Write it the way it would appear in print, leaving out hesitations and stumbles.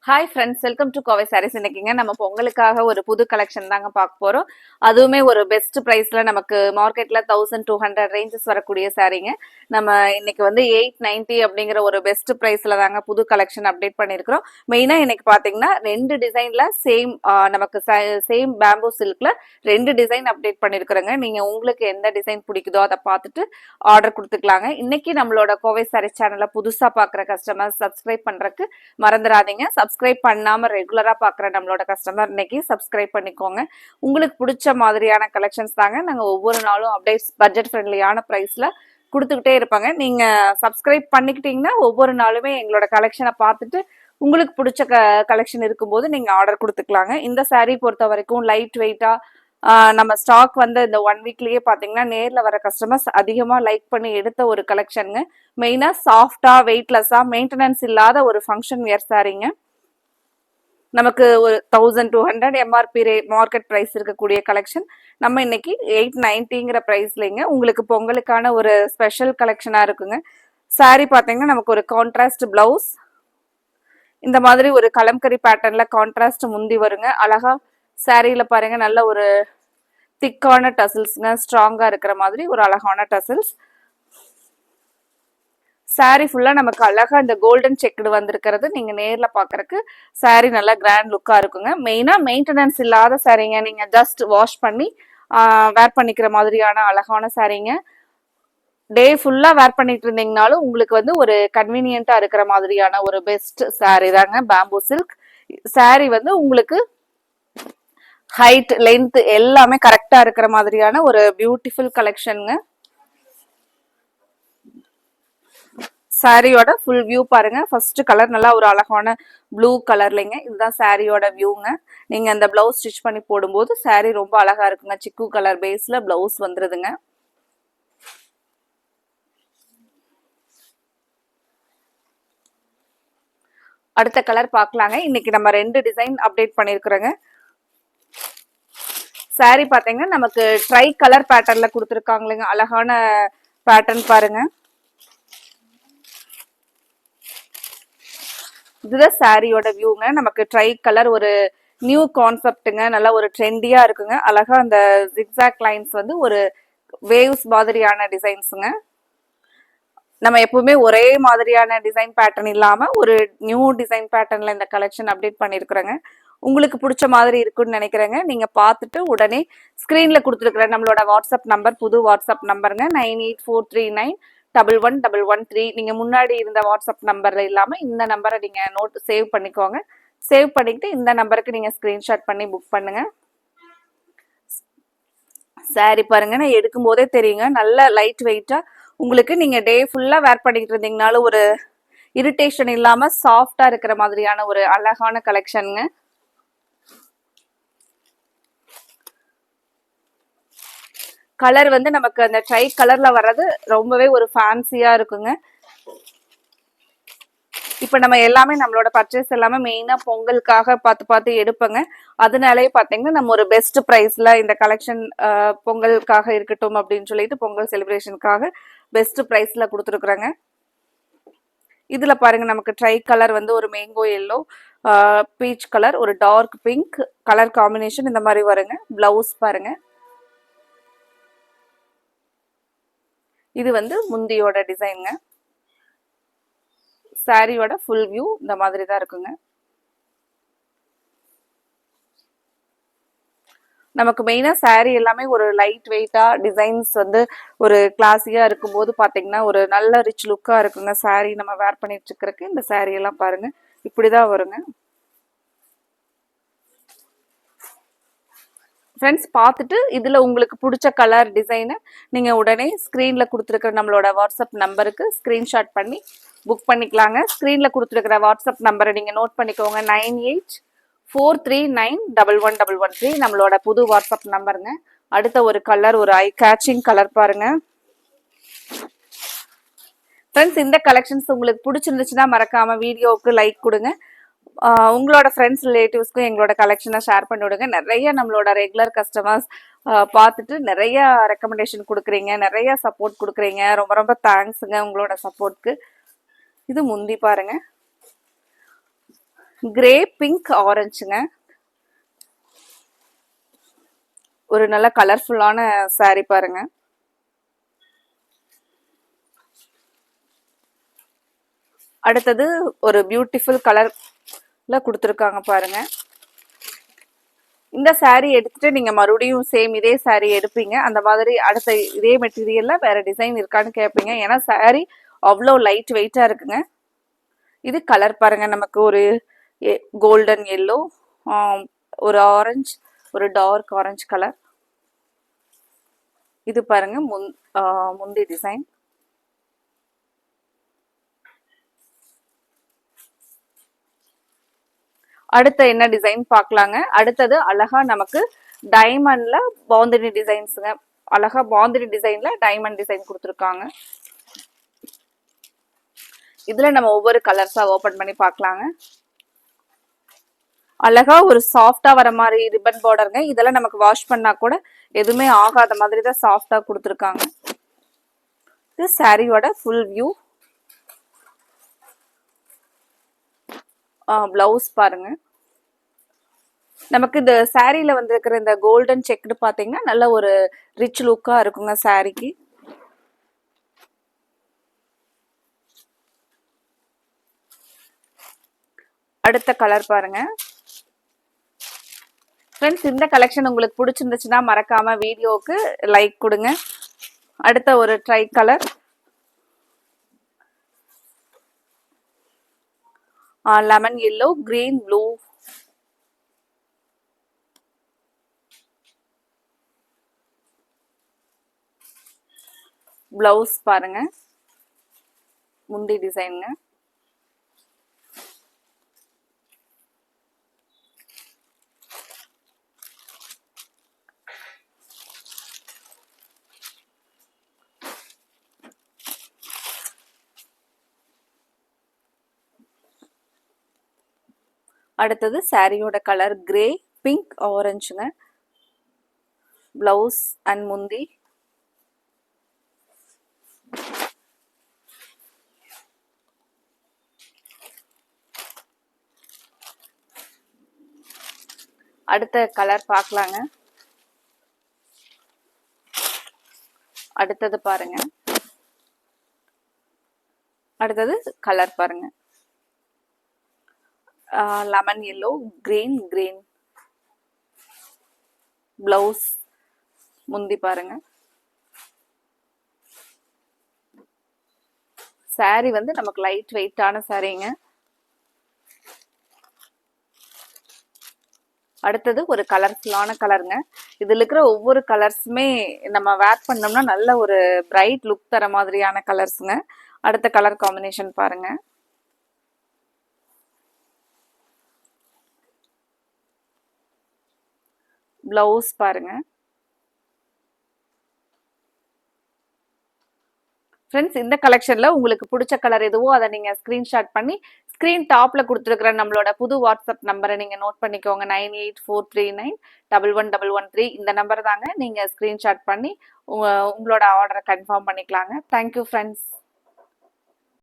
Hi friends, welcome to Kovai sarees. இன்னைக்குங்க நம்ம பொங்கலுக்காக ஒரு புது கலெக்ஷன் தாங்க பார்க்க போறோம். அதுவுமே ஒரு பெஸ்ட் பிரைஸ்ல நமக்கு மார்க்கெட்ல 1200 ரேஞ்சஸ் வரக்கூடிய சாரீங்க. நம்ம இன்னைக்கு வந்து 890 அப்படிங்கிற ஒரு பெஸ்ட் பிரைஸ்ல தாங்க புது கலெக்ஷன் அப்டேட் பண்ணிருக்கிறோம். மெயினா இன்னைக்கு பாத்தீங்கன்னா 2 டிசைன்ல சேம் நமக்கு சேம் பேம்பூ சில்க்ல 2 டிசைன் அப்டேட் பண்ணிருக்கிறோங்க. நீங்க உங்களுக்கு எந்த டிசைன் பிடிக்குதோ அதை பார்த்துட்டு ஆர்டர் கொடுத்துக்கலாங்க. இன்னைக்கு நம்மளோட கோவை சாரீஸ் சேனலை புதுசா பாக்குற கஸ்டமர் சப்ஸ்கிரைப் பண்றதுக்கு மறந்துடாதீங்க. சப்ஸ்கிரைப் பண்ணாம ரெகுலரா பாக்குற நம்மளோட கஸ்டமர் இன்னைக்கு சப்ஸ்கிரைப் பண்ணிக்கோங்க. உங்களுக்கு பிடிச்ச மாதிரியான கலெக்ஷன்ஸ் தாங்க நாங்க ஒவ்வொரு நாளும் அப்டேட்ஸ் பட்ஜெட் ஃப்ரெண்ட்லியான பிரைஸ்ல கொடுத்துக்கிட்டே இருப்பாங்க. நீங்க சப்ஸ்கிரைப் பண்ணிக்கிட்டீங்கன்னா ஒவ்வொரு நாளுமே எங்களோட கலெக்ஷனை பார்த்துட்டு உங்களுக்கு பிடிச்ச கலெக்ஷன் இருக்கும்போது நீங்க ஆர்டர் கொடுத்துக்கலாங்க. இந்த சாரீ பொறுத்த வரைக்கும் லைட் வெயிட்டா நம்ம ஸ்டாக் வந்து இந்த 1 வீக்லயே பாத்தீங்கன்னா நேர்ல வர கஸ்டமர்ஸ் அதிகமா லைக் பண்ணி எடுத்த ஒரு கலெக்ஷனுங்க. மெயினா சாஃப்டா வெயிட்லெஸ்ஸா மெயின்டெனன்ஸ் இல்லாத ஒரு ஃபங்க்ஷன் வியர் சாரீங்க. நமக்கு ஒரு 1200 எம்ஆர்பி மார்க்கெட் பிரைஸ் இருக்கக்கூடிய கலெக்ஷன் நம்ம இன்னைக்கு 890ங்கிற பிரைஸ்லங்க உங்களுக்கு பொங்கலுக்கான ஒரு ஸ்பெஷல் கலெக்ஷனா இருக்குங்க. சாரி பாத்தீங்கன்னா நமக்கு ஒரு கான்ட்ராஸ்ட் பிளவுஸ், இந்த மாதிரி ஒரு கலம்கரி பேட்டர்ன்ல கான்ட்ராஸ்ட் முந்தி வருங்க. அழகா சாரியில பாருங்க நல்ல ஒரு திக்கான டசில்ஸ்ங்க, ஸ்ட்ராங்கா இருக்கிற மாதிரி ஒரு அழகான டசில்ஸ். சாரி ஃபுல்லா நமக்கு அழகா இந்த கோல்டன் செக்குடு வந்திருக்கிறது நீங்க நேர்ல பாக்குறதுக்கு சாரி நல்லா கிராண்ட் லுக்கா இருக்குங்க. மெயினா மெயின்டெனன்ஸ் இல்லாத சாரீங்க, நீங்க ஜஸ்ட் வாஷ் பண்ணி வேர் பண்ணிக்கிற மாதிரியான அழகான சாரீங்க. டே ஃபுல்லா வேர் பண்ணிட்டு இருந்தீங்கனாலும் உங்களுக்கு வந்து ஒரு கன்வீனியன்ட்டா இருக்கிற மாதிரியான ஒரு பெஸ்ட் சாரி தாங்க பேம்பூ சில்க் சாரி. வந்து உங்களுக்கு ஹைட் லென்த் எல்லாமே கரெக்டா இருக்கிற மாதிரியான ஒரு பியூட்டிஃபுல் கலெக்ஷனுங்க. சாரியோட ஃபுல் வியூ பாருங்க. ஃபர்ஸ்ட் கலர் நல்லா ஒரு அழகான ப்ளூ கலர்லங்க, இதுதான் சாரியோட வியூங்க. நீங்க அந்த பிளவுஸ் ஸ்டிச் பண்ணி போடும்போது சாரி ரொம்ப அழகா இருக்குங்க. சிக்கு கலர் பேஸ்ல பிளவுஸ் வந்துருதுங்க. அடுத்த கலர் பார்க்கலாங்க. இன்னைக்கு நம்ம 2 டிசைன் அப்டேட் பண்ணிருக்கிறோங்க. சாரி பாத்தீங்கன்னா நமக்கு ட்ரை கலர் பேட்டர்ன்ல கொடுத்துருக்காங்க. அழகான பேட்டர்ன் பாருங்க. இதுதான் சாரியோட வியூங்க. நமக்கு ட்ரை கலர் ஒரு நியூ கான்செப்டுங்க. நல்லா ஒரு ட்ரெண்டியா இருக்குங்க. அழகா அந்த ஜிக்ஸாக் லைன்ஸ் வந்து ஒரு வேவ்ஸ் மாதிரியான டிசைன்ஸுங்க. நம்ம எப்பவுமே ஒரே மாதிரியான டிசைன் பேட்டர்ன் இல்லாம ஒரு நியூ டிசைன் பேட்டர்ன்ல இந்த கலெக்ஷன் அப்டேட் பண்ணிருக்கிறேங்க. உங்களுக்கு பிடிச்ச மாதிரி இருக்குன்னு நினைக்கிறேங்க. நீங்க பார்த்துட்டு உடனே ஸ்கிரீன்ல கொடுத்துருக்குற நம்மளோட வாட்ஸ்அப் நம்பர் புது வாட்ஸ்அப் நம்பருங்க 9843911113. நீங்க முன்னாடி இருந்த வாட்ஸ்அப் நம்பர்ல இல்லாம இந்த நம்பரை நீங்க நோட் சேவ் பண்ணிக்கோங்க. சேவ் பண்ணிட்டு இந்த நம்பருக்கு நீங்க ஸ்கிரீன்ஷாட் பண்ணி புக் பண்ணுங்க. சாரி பாருங்க, நான் எடுக்கும் போதே தெரியுங்க நல்ல லைட் வெயிட்டா உங்களுக்கு நீங்க டே ஃபுல்லா வேர் பண்ணிட்டு இருந்தீங்கனாலும் ஒரு இரிட்டேஷன் இல்லாம சாஃப்டா இருக்கிற மாதிரியான ஒரு அழகான கலெக்ஷனுங்க. கலர் வந்து நமக்கு அந்த ட்ரை கலர்ல வர்றது ரொம்பவே ஒரு ஃபேன்சியா இருக்குங்க. இப்ப நம்ம எல்லாமே நம்மளோட பர்ச்சேஸ் எல்லாமே மெயினா பொங்கலுக்காக பார்த்து பார்த்து எடுப்பங்க. அதனாலயே பாத்தீங்கன்னா நம்ம ஒரு பெஸ்ட் பிரைஸ்ல இந்த கலெக்ஷன் பொங்கலுக்காக இருக்கட்டும் அப்படின்னு சொல்லிட்டு பொங்கல் செலிப்ரேஷனுக்காக பெஸ்ட் பிரைஸ்ல கொடுத்துருக்குறாங்க. இதுல பாருங்க நமக்கு ட்ரை கலர் வந்து ஒரு மேங்கோ எல்லோ, பீச் கலர், ஒரு டார்க் பிங்க் கலர் காம்பினேஷன் இந்த மாதிரி வருங்க. பிளவுஸ் பாருங்க. இது வந்து முந்தியோட டிசைனுங்க. சாரியோட ஃபுல் வியூ இந்த மாதிரி தான் இருக்குங்க. நமக்கு மெயினா சாரி எல்லாமே ஒரு லைட் வெயிட்டா டிசைன்ஸ் வந்து ஒரு கிளாஸியா இருக்கும்போது பாத்தீங்கன்னா ஒரு நல்ல ரிச் லுக்கா இருக்குங்க. சாரி நம்ம வேர் பண்ணிட்டு இருக்கிறதுக்கு இந்த சாரி எல்லாம் பாருங்க இப்படிதான் வருங்க. ஃப்ரெண்ட்ஸ் பார்த்துட்டு இதுல உங்களுக்கு பிடிச்ச கலர் டிசைனை நீங்க உடனே ஸ்கிரீன்ல கொடுத்துருக்கிற நம்மளோட வாட்ஸ்அப் நம்பருக்கு ஸ்கிரீன்ஷாட் பண்ணி புக் பண்ணிக்கலாங்க. ஸ்கிரீன்ல கொடுத்துருக்கிற வாட்ஸ்அப் நம்பரை நீங்க நோட் பண்ணிக்கோங்க. 9843911113 நம்மளோட புது வாட்ஸ்அப் நம்பருங்க. அடுத்த ஒரு கலர் ஒரு ஐ கேச்சிங் கலர் பாருங்க. ஃப்ரெண்ட்ஸ் இந்த கலெக்ஷன்ஸ் உங்களுக்கு பிடிச்சிருந்துச்சுன்னா மறக்காம வீடியோவுக்கு லைக் கொடுங்க. உங்களோட ஃப்ரெண்ட்ஸ் ரிலேட்டிவ்ஸ்க்கும் எங்களோட கலெக்ஷனை ஷேர் பண்ணி விடுங்க. நிறைய நம்மளோட ரெகுலர் கஸ்டமர்ஸ் பார்த்துட்டு நிறைய ரெக்கமெண்டேஷன் கொடுக்குறீங்க, நிறைய சப்போர்ட் கொடுக்குறீங்க. ரொம்ப ரொம்ப தேங்க்ஸுங்க உங்களோட சப்போர்ட்க்கு. இது முந்தி பாருங்க. கிரே பிங்க் ஆரஞ்சுங்க. ஒரு நல்ல கலர்ஃபுல்லான saree பாருங்க. அடுத்தது ஒரு பியூட்டிஃபுல் கலர்ல கொடுத்துருக்காங்க பாருங்க. இந்த saree எடுத்துட்டு நீங்க மறுபடியும் சேம் இதே saree எடுப்பீங்க, அந்த மாதிரி அடுத்த இதே மெட்டீரியல்ல வேற டிசைன் இருக்கான்னு கேட்பீங்க. ஏன்னா saree அவ்வளோ லைட் வெயிட்டா இருக்குங்க. இது கலர் பாருங்க, நமக்கு ஒரு கோல்டன் எல்லோ, ஒரு ஆரஞ்சு, ஒரு டார்க் ஆரஞ்சு கலர். இது பாருங்க முந்தி டிசைன். அடுத்த என்ன டிசைன் பார்க்கலாங்க. அடுத்தது அழகா நமக்கு டைமண்ட்ல பாந்தினி டிசைன்ஸுங்க. அழகா பாந்தினி டிசைன்ல டைமண்ட் டிசைன் கொடுத்துருக்காங்க. இதுல நம்ம ஒவ்வொரு கலர்ஸா ஓபன் பண்ணி பார்க்கலாங்க. அழகா ஒரு சாஃப்டா வர மாதிரி ரிப்பன் பார்டருங்க. இதெல்லாம் நமக்கு வாஷ் பண்ணா கூட எதுவுமே ஆகாத மாதிரி தான் சாஃப்டா கொடுத்துருக்காங்க. இது சாரியோட ஃபுல் வியூ. பிளவுஸ் பாருங்க. நமக்கு இந்த சாரியில வந்திருக்கிற இந்த கோல்டன் செக்டு பாத்தீங்கன்னா நல்ல ஒரு ரிச் லுக்கா இருக்குங்க சாரிக்கு. அடுத்த கலர் பாருங்க. ஃப்ரெண்ட்ஸ், இந்த கலெக்ஷன் உங்களுக்கு பிடிச்சிருந்துச்சுன்னா மறக்காம வீடியோவுக்கு லைக் கொடுங்க. அடுத்த ஒரு tricolour, lemon yellow, green, blue. Blouse பாருங்க, முந்தி டிசைனுங்க. அடுத்தது சாரியோட கலர் கிரே பிங்க் ஆரஞ்சுங்க. பிளவுஸ் அண்ட் முந்தி. அடுத்த கலர் பார்க்கலாங்க. அடுத்தது பாருங்க. அடுத்தது கலர் பாருங்க, lemon yellow, green, green. Blouse, முந்தி பாருங்க. சாரி வந்து நமக்கு லைட் வெயிட்டான சாரிங்க. அடுத்தது ஒரு கலர்ஃபுல்லான கலருங்க. இதுல இருக்கிற ஒவ்வொரு கலர்ஸுமே நம்ம வேர் பண்ணோம்னா நல்ல ஒரு பிரைட் லுக் தர மாதிரியான கலர்ஸுங்க. அடுத்த கலர் காம்பினேஷன் பாருங்க. பிளவுஸ் பாருங்க. ஃப்ரெண்ட்ஸ், இந்த கலெக்ஷன்ல உங்களுக்கு பிடிச்ச கலர் எதுவோ அதை நீங்க ஸ்கிரீன்ஷாட் பண்ணி ஸ்கிரீன் டாப்ல கொடுத்துருக்கிற நம்மளோட புது வாட்ஸ்அப் நம்பரை நீங்க நோட் பண்ணிக்கோங்க. 9843911113 இந்த நம்பர் தாங்க. நீங்க ஸ்கிரீன்ஷாட் பண்ணி உங்களோட ஆர்டரை கன்ஃபார்ம் பண்ணிக்கலாங்க. Thank you friends.